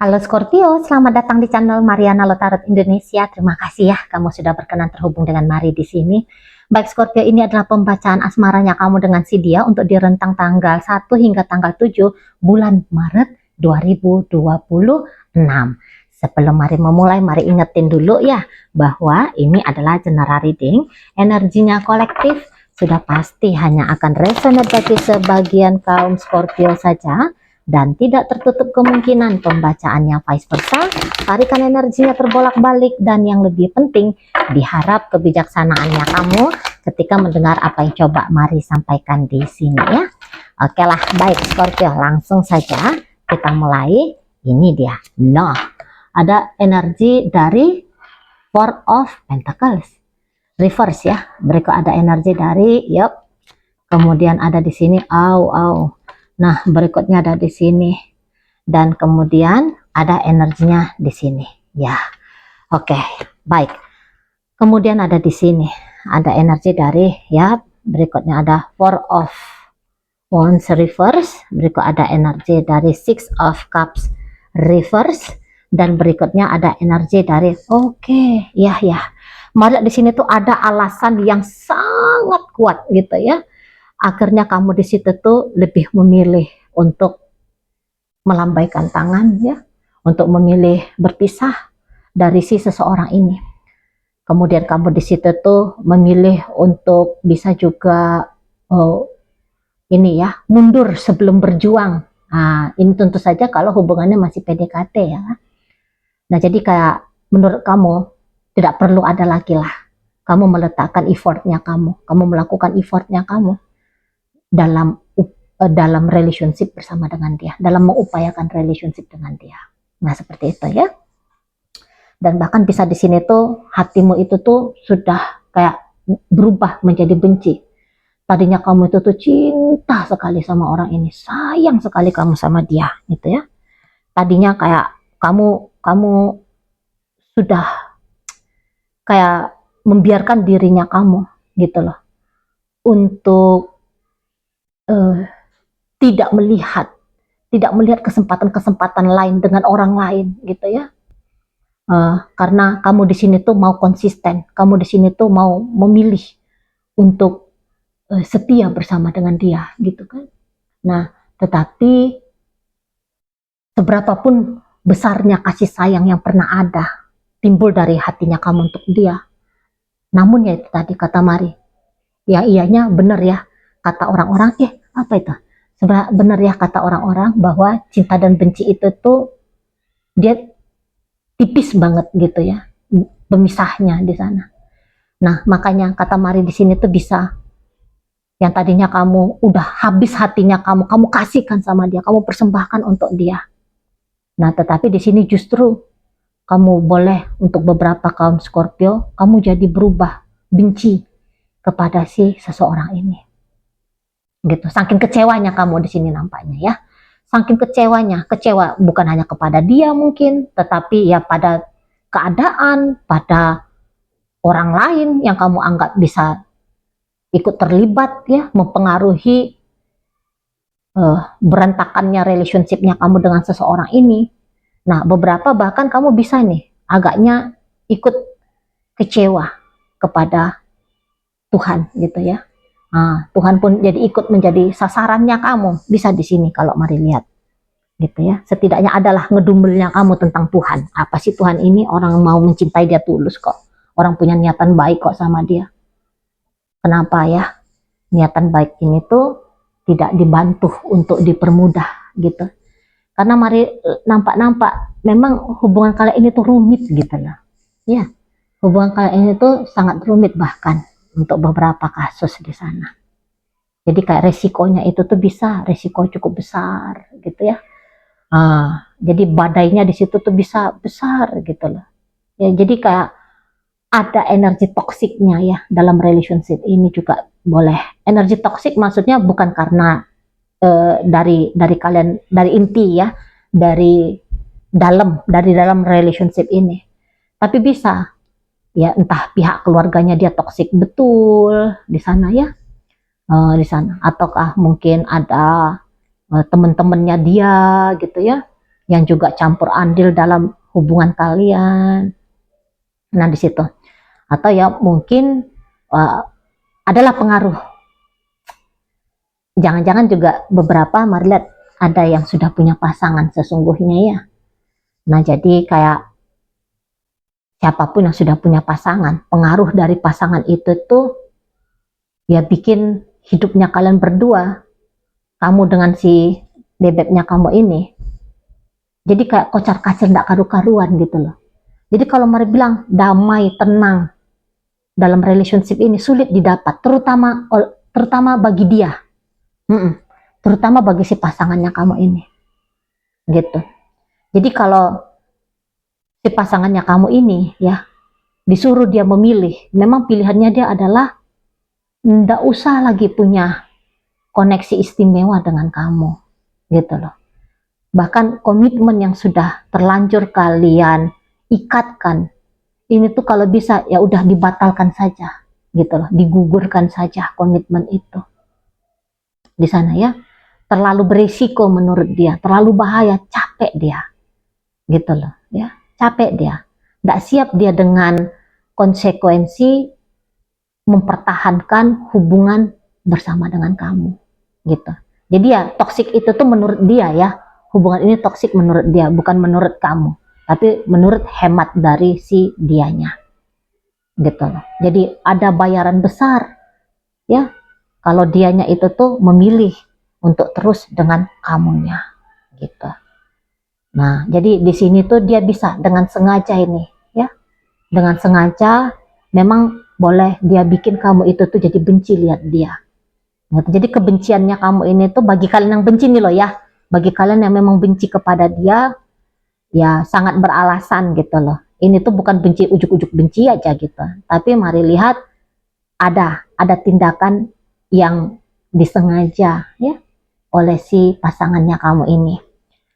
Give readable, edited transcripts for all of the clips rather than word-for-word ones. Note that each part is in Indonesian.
Halo Scorpio, selamat datang di channel Mariana Lotarot Indonesia. Terima kasih ya kamu sudah berkenan terhubung dengan Mari di sini. Baik Scorpio, ini adalah pembacaan asmaranya kamu dengan si dia untuk di rentang tanggal 1 hingga tanggal 7 bulan Maret 2026. Sebelum Mari memulai, Mari ingetin dulu ya bahwa ini adalah general reading. Energinya kolektif sudah pasti hanya akan resonate bagi sebagian kaum Scorpio saja, dan tidak tertutup kemungkinan pembacaannya vice versa. Tarikan energinya terbolak-balik, dan yang lebih penting, diharap kebijaksanaannya kamu ketika mendengar apa yang coba Mari sampaikan di sini ya. Oke lah, baik Scorpio, langsung saja kita mulai. Ini dia, no, ada energi dari Four of Pentacles reverse ya. Berikut ada energi dari kemudian ada di sini Nah, berikutnya ada di sini, dan kemudian ada energinya di sini ya. Oke, baik. Kemudian ada di sini ada energi dari berikutnya ada Four of Wands reverse, berikut ada energi dari Six of Cups reverse, dan berikutnya ada energi dari Mari di sini tuh ada alasan yang sangat kuat gitu ya. Akhirnya kamu di situ tuh lebih memilih untuk melambaikan tangan ya, untuk memilih berpisah dari si seseorang ini. Kemudian kamu di situ tuh memilih untuk bisa juga mundur sebelum berjuang. Nah, ini tentu saja kalau hubungannya masih PDKT ya. Nah, jadi kayak menurut kamu tidak perlu ada lagi lah. Kamu meletakkan effortnya kamu melakukan effortnya kamu dalam relationship bersama dengan dia, dalam mengupayakan relationship dengan dia. Nah, seperti itu ya. Dan bahkan bisa di sini tuh hatimu itu tuh sudah kayak berubah menjadi benci. Tadinya kamu itu tuh cinta sekali sama orang ini, sayang sekali kamu sama dia gitu ya. Tadinya kayak kamu sudah kayak membiarkan dirinya kamu gitu loh untuk tidak melihat kesempatan-kesempatan lain dengan orang lain gitu ya. Karena kamu di sini tuh mau konsisten, kamu di sini tuh mau memilih untuk setia bersama dengan dia gitu kan. Nah, tetapi seberapapun besarnya kasih sayang yang pernah ada timbul dari hatinya kamu untuk dia, namun ya itu tadi kata Mari, ya iyanya bener ya kata orang-orang, apa itu? Sebenarnya benar ya kata orang-orang bahwa cinta dan benci itu tuh dia tipis banget gitu ya, pemisahnya di sana. Nah, makanya kata Mari di sini tuh bisa yang tadinya kamu udah habis hatinya kamu kasihkan sama dia, kamu persembahkan untuk dia. Nah, tetapi di sini justru kamu boleh untuk beberapa kaum Scorpio, kamu jadi berubah benci kepada si seseorang ini. Gitu, saking kecewanya kamu di sini nampaknya ya, saking kecewa bukan hanya kepada dia mungkin, tetapi ya pada keadaan, pada orang lain yang kamu anggap bisa ikut terlibat ya, mempengaruhi berantakannya relationshipnya kamu dengan seseorang ini. Nah, beberapa bahkan kamu bisa nih agaknya ikut kecewa kepada Tuhan gitu ya. Nah, Tuhan pun jadi ikut menjadi sasarannya kamu, bisa di sini kalau Mari lihat gitu ya. Setidaknya adalah ngedumbelnya kamu tentang Tuhan. Apa sih Tuhan ini, orang mau mencintai dia tulus kok, orang punya niatan baik kok sama dia. Kenapa ya niatan baik ini tuh tidak dibantu untuk dipermudah gitu. Karena Mari nampak memang hubungan kalian ini tuh rumit gitu loh ya. Hubungan kalian ini tuh sangat rumit bahkan untuk beberapa kasus di sana. Jadi kayak resikonya itu tuh bisa resiko cukup besar gitu ya. Jadi badainya di situ tuh bisa besar gitu loh. Ya, jadi kayak ada energi toksiknya ya dalam relationship ini juga boleh. Energi toksik maksudnya bukan karena dari kalian, dari inti ya, dari dalam relationship ini, tapi bisa ya entah pihak keluarganya dia toksik betul di sana ya, di sana, ataukah mungkin ada teman-temannya dia gitu ya, yang juga campur andil dalam hubungan kalian. Nah, di situ. Atau ya mungkin adalah pengaruh. Jangan-jangan juga beberapa Mari lihat ada yang sudah punya pasangan sesungguhnya ya. Nah, jadi kayak siapapun yang sudah punya pasangan, pengaruh dari pasangan itu tuh ya bikin hidupnya kalian berdua, kamu dengan si bebeknya kamu ini, jadi kayak kocar-kacir nggak karu-karuan gitu loh. Jadi kalau Mari bilang damai, tenang dalam relationship ini sulit didapat, terutama bagi dia, terutama bagi si pasangannya kamu ini, gitu. Jadi kalau si pasangannya kamu ini ya disuruh dia memilih, memang pilihannya dia adalah nggak usah lagi punya koneksi istimewa dengan kamu, gitu loh. Bahkan komitmen yang sudah terlanjur kalian ikatkan, ini tuh kalau bisa ya udah dibatalkan saja, gitu loh, digugurkan saja komitmen itu. Di sana ya, terlalu berisiko menurut dia, terlalu bahaya, capek dia, gitu loh, ya, capek dia, nggak siap dia dengan konsekuensi mempertahankan hubungan bersama dengan kamu, gitu. Jadi ya toksik itu tuh menurut dia ya, hubungan ini toksik menurut dia, bukan menurut kamu, tapi menurut hemat dari si dianya, gitu loh. Jadi ada bayaran besar ya kalau dianya itu tuh memilih untuk terus dengan kamunya, gitu. Nah, jadi di sini tuh dia bisa dengan sengaja ini ya, dengan sengaja memang boleh dia bikin kamu itu tuh jadi benci lihat dia. Jadi kebenciannya kamu ini tuh bagi kalian yang benci nih loh ya, bagi kalian yang memang benci kepada dia ya sangat beralasan gitu loh. Ini tuh bukan benci ujuk-ujuk benci aja gitu, tapi mari lihat ada tindakan yang disengaja ya oleh si pasangannya kamu ini.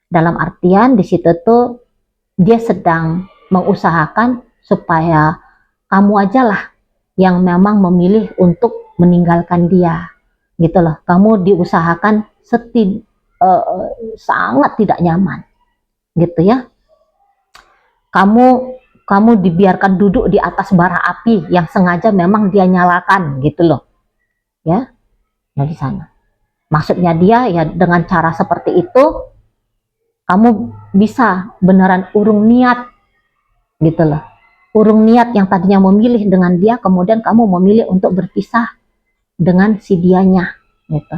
Dalam artian di situ tuh dia sedang mengusahakan supaya kamu aja lah yang memang memilih untuk meninggalkan dia, gitu loh. Kamu diusahakan sangat tidak nyaman, gitu ya. Kamu dibiarkan duduk di atas bara api yang sengaja memang dia nyalakan, gitu loh, ya. Nah di sana, maksudnya dia ya dengan cara seperti itu, kamu bisa beneran urung niat, gitu loh. Urung niat yang tadinya memilih dengan dia, kemudian kamu memilih untuk berpisah dengan si dianya, gitu.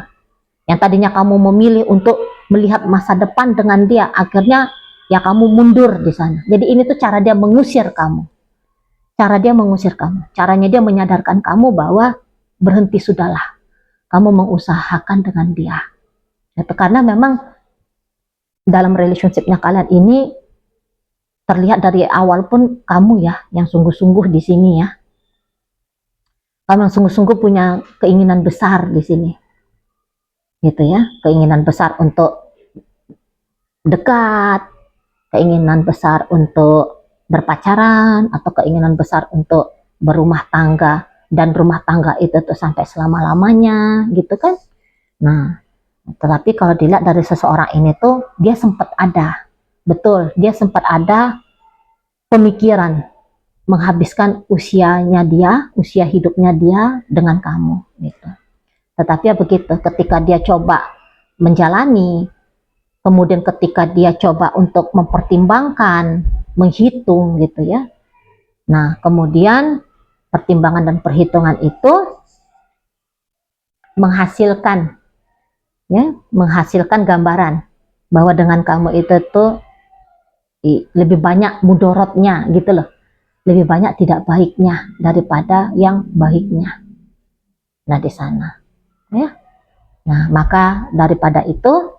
Yang tadinya kamu memilih untuk melihat masa depan dengan dia, akhirnya ya kamu mundur di sana. Jadi ini tuh cara dia mengusir kamu. Cara dia mengusir kamu. Caranya dia menyadarkan kamu bahwa berhenti sudahlah. Kamu mengusahakan dengan dia. Gitu. Karena memang dalam relationship-nya kalian ini terlihat dari awal pun kamu ya yang sungguh-sungguh di sini ya. Kamu yang sungguh-sungguh punya keinginan besar di sini. Gitu ya, keinginan besar untuk dekat, keinginan besar untuk berpacaran, atau keinginan besar untuk berumah tangga, dan rumah tangga itu tuh sampai selama-lamanya gitu kan. Nah, tetapi kalau dilihat dari seseorang ini tuh dia sempat ada, betul, dia sempat ada pemikiran menghabiskan usianya dia, usia hidupnya dia dengan kamu gitu. Tetapi ya begitu, ketika dia coba menjalani, kemudian ketika dia coba untuk mempertimbangkan, menghitung gitu ya. Nah, kemudian pertimbangan dan perhitungan itu menghasilkan gambaran bahwa dengan kamu itu tuh lebih banyak mudorotnya gitu loh. Lebih banyak tidak baiknya daripada yang baiknya. Nah, di sana. Ya. Nah, maka daripada itu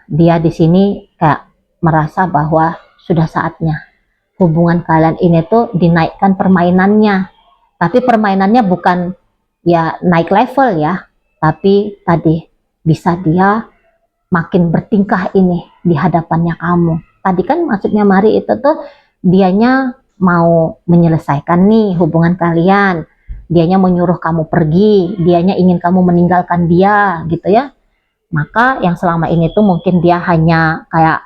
dia di sini kayak merasa bahwa sudah saatnya hubungan kalian ini tuh dinaikkan permainannya. Tapi permainannya bukan ya naik level ya, tapi tadi bisa dia makin bertingkah ini di hadapannya kamu. Tadi kan maksudnya Mari itu tuh dianya mau menyelesaikan nih hubungan kalian, dianya menyuruh kamu pergi, dianya ingin kamu meninggalkan dia gitu ya. Maka yang selama ini tuh mungkin dia hanya kayak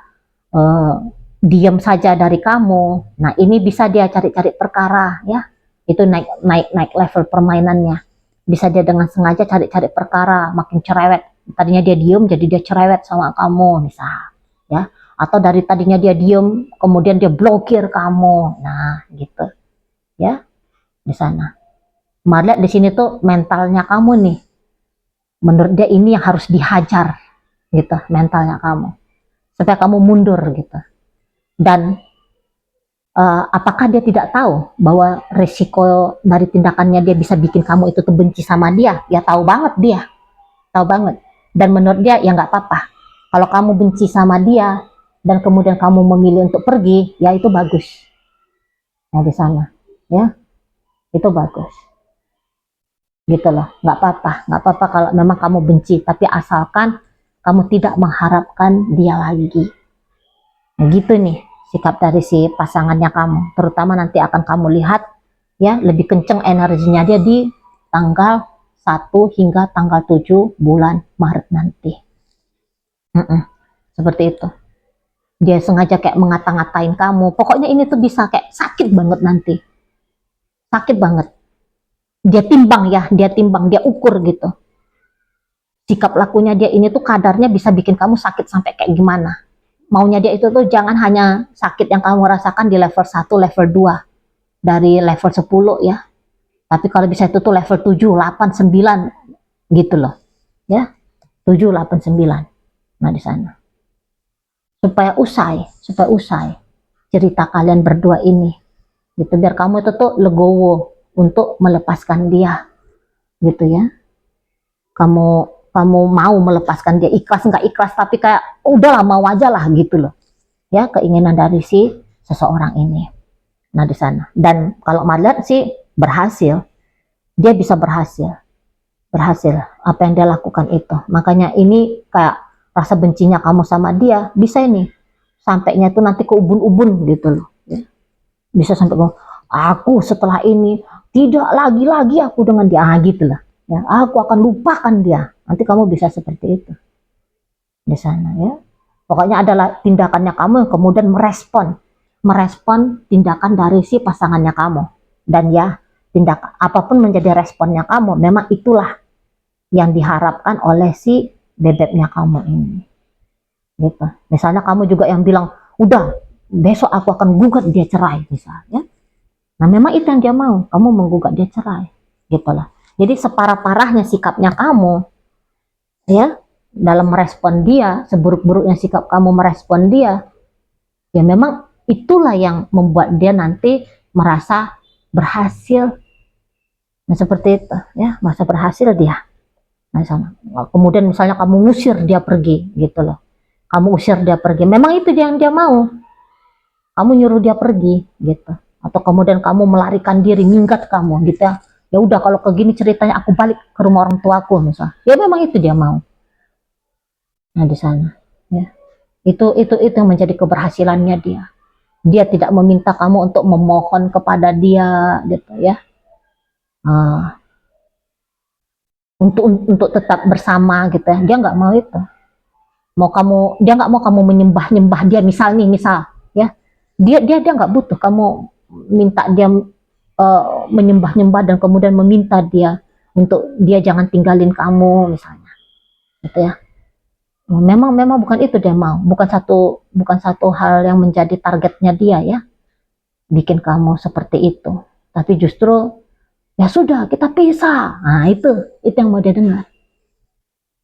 eh, diam saja dari kamu. Nah, ini bisa dia cari-cari perkara ya. Itu naik level permainannya. Bisa dia dengan sengaja cari-cari perkara, makin cerewet. Tadinya dia diem, jadi dia cerewet sama kamu, misal ya. Atau dari tadinya dia diem, kemudian dia blokir kamu. Nah, gitu ya, di sana. Lihat di sini tuh mentalnya kamu nih. Menurut dia ini yang harus dihajar gitu, mentalnya kamu. Supaya kamu mundur gitu. Dan apakah dia tidak tahu bahwa resiko dari tindakannya dia bisa bikin kamu itu tuh benci sama dia? Ya tahu banget dia, tahu banget. Dan menurut dia ya nggak apa-apa. Kalau kamu benci sama dia dan kemudian kamu memilih untuk pergi, ya itu bagus. Nah di sana, ya itu bagus. Gitu loh, nggak apa-apa kalau memang kamu benci, tapi asalkan kamu tidak mengharapkan dia lagi. Nah, gitu nih sikap dari si pasangannya kamu, terutama nanti akan kamu lihat ya lebih kenceng energinya dia di tanggal 1 hingga tanggal 7 bulan Maret nanti. Seperti itu. Dia sengaja kayak ngata-ngatain kamu. Pokoknya ini tuh bisa kayak sakit banget nanti. Sakit banget. Dia timbang ya, dia ukur gitu. Sikap lakunya dia ini tuh kadarnya bisa bikin kamu sakit sampai kayak gimana. Maunya dia itu tuh jangan hanya sakit yang kamu rasakan di level 1, level 2. Dari level 10 ya. Tapi kalau bisa itu tuh level 7, 8, 9 gitu loh. Ya. 7, 8, 9. Nah di sana. Supaya usai cerita kalian berdua ini. Gitu biar kamu itu tuh legowo untuk melepaskan dia. Gitu ya. Kamu mau melepaskan dia, ikhlas nggak ikhlas, tapi kayak udahlah mau aja lah gitu loh ya, keinginan dari si seseorang ini. Nah di sana, dan kalau melihat sih berhasil, dia bisa berhasil apa yang dia lakukan itu. Makanya ini kayak rasa bencinya kamu sama dia bisa ini sampainya itu nanti ke ubun-ubun gitu loh ya. Bisa sampai aku setelah ini tidak lagi aku dengan dia gitu lah ya, aku akan lupakan dia. Nanti kamu bisa seperti itu di sana ya. Pokoknya adalah tindakannya kamu yang kemudian merespon tindakan dari si pasangannya kamu. Dan ya, tindakan apapun menjadi responnya kamu, memang itulah yang diharapkan oleh si bebeknya kamu ini. Gitu. Misalnya kamu juga yang bilang, udah besok aku akan gugat dia cerai misalnya. Nah memang itu yang dia mau, kamu menggugat dia cerai. Gitu lah. Jadi separah-parahnya sikapnya kamu, ya dalam merespon dia, seburuk-buruknya sikap kamu merespon dia, ya memang itulah yang membuat dia nanti merasa berhasil. Nah seperti itu ya, merasa berhasil dia. Nah sama. Kemudian misalnya kamu ngusir dia pergi gitu loh, kamu usir dia pergi, memang itu yang dia mau, kamu nyuruh dia pergi gitu. Atau kemudian kamu melarikan diri, minggat kamu gitu ya. Ya udah kalau kayak gini ceritanya aku balik ke rumah orang tuaku misal, ya memang itu dia mau. Nah di sana ya, itu yang menjadi keberhasilannya dia. Dia tidak meminta kamu untuk memohon kepada dia gitu ya, untuk tetap bersama gitu ya. Dia nggak mau itu. Dia nggak mau kamu menyembah dia misal ya, dia nggak butuh kamu minta dia menyembah dan kemudian meminta dia untuk dia jangan tinggalin kamu misalnya gitu ya. Memang bukan itu dia mau, bukan satu hal yang menjadi targetnya dia ya, bikin kamu seperti itu. Tapi justru ya sudah kita pisah. Nah itu yang mau dia dengar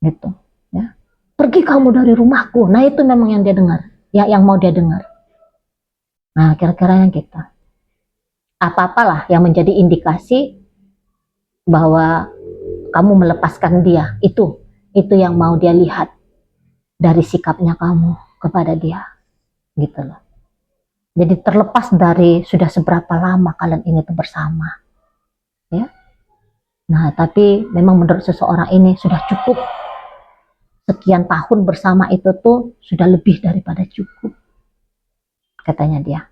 gitu ya. Pergi kamu dari rumahku. Nah itu memang yang dia dengar ya, yang mau dia dengar. Nah kira-kira yang kita apa-apalah yang menjadi indikasi bahwa kamu melepaskan dia, itu yang mau dia lihat dari sikapnya kamu kepada dia gitu loh. Jadi terlepas dari sudah seberapa lama kalian ini tuh bersama ya. Nah tapi memang menurut seseorang ini sudah cukup, sekian tahun bersama itu tuh sudah lebih daripada cukup katanya dia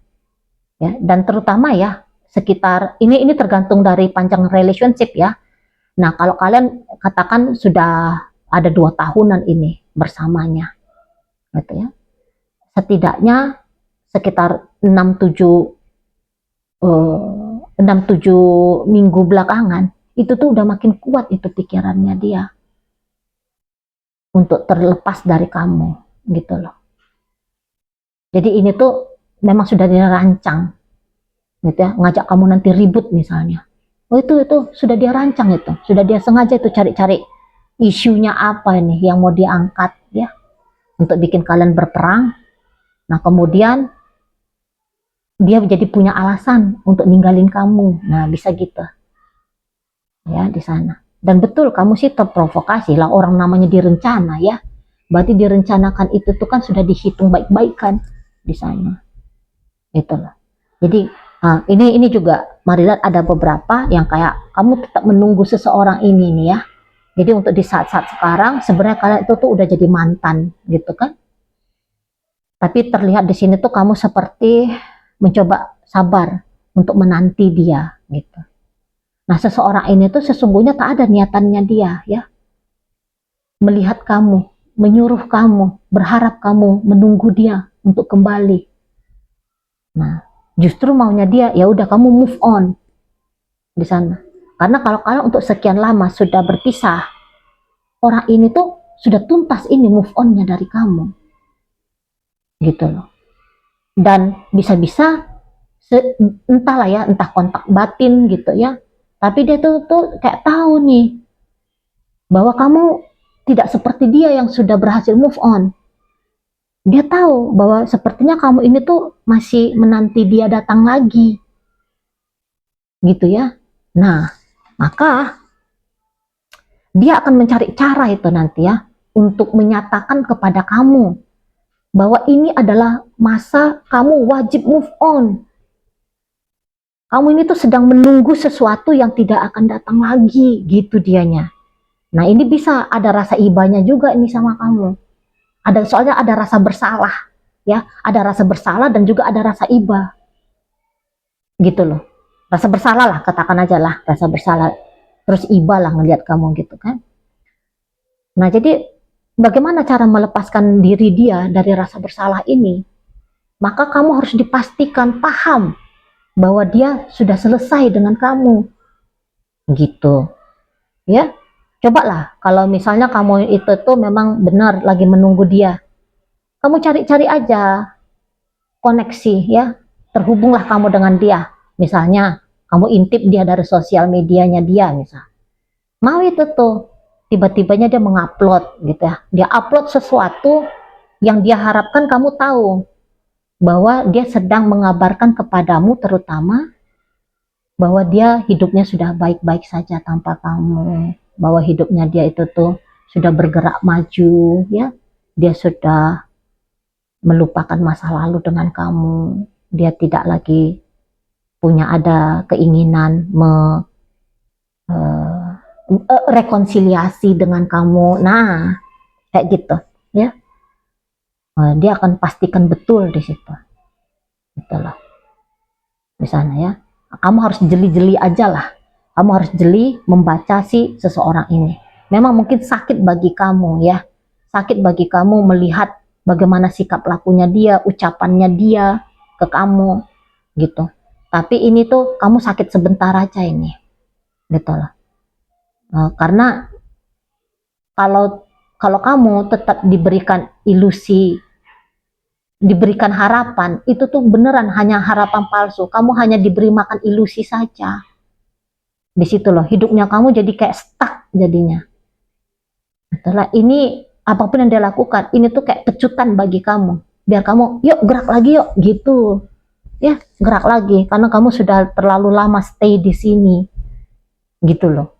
ya. Dan terutama ya sekitar ini tergantung dari panjang relationship ya. Nah kalau kalian katakan sudah ada 2 tahunan ini bersamanya gitu ya, setidaknya sekitar 6-7 minggu belakangan itu tuh udah makin kuat itu pikirannya dia untuk terlepas dari kamu gitu loh. Jadi ini tuh memang sudah dirancang gitu ya, ngajak kamu nanti ribut misalnya. Oh itu sudah dia rancang, itu sudah dia sengaja itu cari-cari isunya apa ini yang mau diangkat ya, untuk bikin kalian berperang. Nah kemudian dia jadi punya alasan untuk ninggalin kamu. Nah bisa gitu ya di sana. Dan betul kamu sih terprovokasi lah, orang namanya direncana ya. Berarti direncanakan itu tuh kan sudah dihitung baik-baik kan di sana. Itulah. Jadi ini juga mari lihat, ada beberapa yang kayak kamu tetap menunggu seseorang ini nih ya. Jadi untuk di saat-saat sekarang sebenarnya kalian itu tuh udah jadi mantan gitu kan. Tapi terlihat di sini tuh kamu seperti mencoba sabar untuk menanti dia gitu. Nah seseorang ini tuh sesungguhnya tak ada niatannya dia ya, melihat kamu, menyuruh kamu, berharap kamu menunggu dia untuk kembali. Nah justru maunya dia ya udah kamu move on di sana. Karena kalau kalian untuk sekian lama sudah berpisah, orang ini tuh sudah tuntas ini move onnya dari kamu gitu loh. Dan bisa-bisa entahlah ya, entah kontak batin gitu ya, tapi dia tuh kayak tahu nih bahwa kamu tidak seperti dia yang sudah berhasil move on. Dia tahu bahwa sepertinya kamu ini tuh masih menanti dia datang lagi gitu ya. Nah maka dia akan mencari cara itu nanti ya, untuk menyatakan kepada kamu bahwa ini adalah masa kamu wajib move on. Kamu ini tuh sedang menunggu sesuatu yang tidak akan datang lagi, gitu dianya. Nah ini bisa ada rasa ibanya juga ini sama kamu. Soalnya ada rasa bersalah, ya, ada rasa bersalah dan juga ada rasa iba, gitu loh. Rasa bersalah lah, katakan aja lah, rasa bersalah. Terus iba lah ngelihat kamu gitu kan. Nah jadi bagaimana cara melepaskan diri dia dari rasa bersalah ini? Maka kamu harus dipastikan paham bahwa dia sudah selesai dengan kamu gitu ya. Cobalah kalau misalnya kamu itu tuh memang benar lagi menunggu dia, kamu cari-cari aja koneksi ya, terhubunglah kamu dengan dia. Misalnya kamu intip dia dari sosial medianya dia, misal mau itu tuh tiba-tibanya dia mengupload gitu ya, dia upload sesuatu yang dia harapkan kamu tahu bahwa dia sedang mengabarkan kepadamu terutama bahwa dia hidupnya sudah baik-baik saja tanpa kamu, bahwa hidupnya dia itu tuh sudah bergerak maju ya, dia sudah melupakan masa lalu dengan kamu, dia tidak lagi punya ada keinginan rekonsiliasi dengan kamu. Nah kayak gitu ya. Dia akan pastikan betul di situ. Itulah di sana ya. Kamu harus jeli-jeli aja lah. Kamu harus jeli membaca si seseorang ini. Memang mungkin sakit bagi kamu ya. Sakit bagi kamu melihat bagaimana sikap lakunya dia, ucapannya dia ke kamu gitu. Tapi ini tuh kamu sakit sebentar aja ini. Gitu lah. Karena kalau kamu tetap diberikan ilusi, diberikan harapan, itu tuh beneran hanya harapan palsu. Kamu hanya diberi makan ilusi saja. Di situ loh hidupnya kamu jadi kayak stuck jadinya. Setelah ini apapun yang dia lakukan, ini tuh kayak pecutan bagi kamu. Biar kamu yuk gerak lagi yuk gitu. Ya, gerak lagi karena kamu sudah terlalu lama stay di sini. Gitu loh.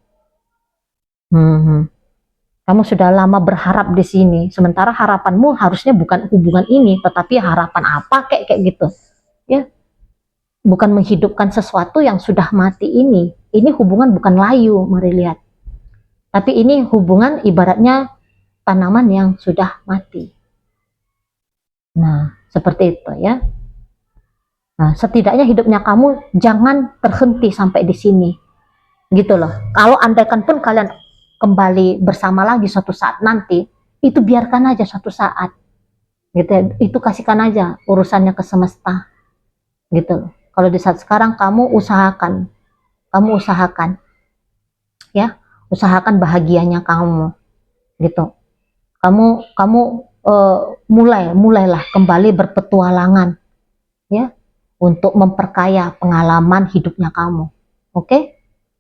Kamu sudah lama berharap di sini, sementara harapanmu harusnya bukan hubungan ini, tetapi harapan apa kayak gitu, ya? Bukan menghidupkan sesuatu yang sudah mati ini. Ini hubungan bukan layu, mari lihat. Tapi ini hubungan ibaratnya tanaman yang sudah mati. Nah, seperti itu ya. Nah, setidaknya hidupnya kamu jangan terhenti sampai di sini, gitu loh. Kalau andaikan pun kalian kembali bersama lagi suatu saat nanti, itu biarkan aja suatu saat gitu ya. Itu kasihkan aja urusannya ke semesta gitu. Kalau di saat sekarang kamu usahakan ya, usahakan bahagianya kamu gitu. Kamu mulailah kembali berpetualangan ya, untuk memperkaya pengalaman hidupnya kamu. Oke?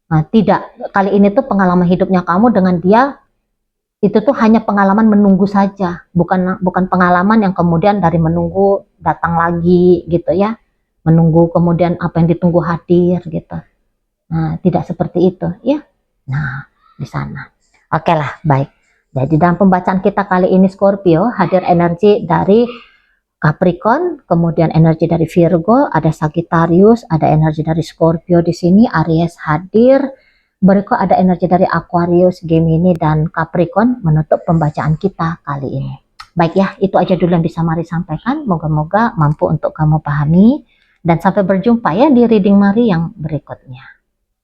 Nah, tidak, kali ini tuh pengalaman hidupnya kamu dengan dia itu tuh hanya pengalaman menunggu saja, bukan pengalaman yang kemudian dari menunggu datang lagi gitu ya, menunggu kemudian apa yang ditunggu hadir gitu. Nah, tidak seperti itu ya. Nah, di sana. Oke lah, baik. Jadi dalam pembacaan kita kali ini Scorpio hadir energi dari Capricorn, kemudian energi dari Virgo, ada Sagittarius, ada energi dari Scorpio di sini, Aries hadir. Berikut ada energi dari Aquarius, Gemini, dan Capricorn menutup pembacaan kita kali ini. Baik ya, itu aja dulu yang bisa Mari sampaikan. Moga-moga mampu untuk kamu pahami. Dan sampai berjumpa ya di reading Mari yang berikutnya.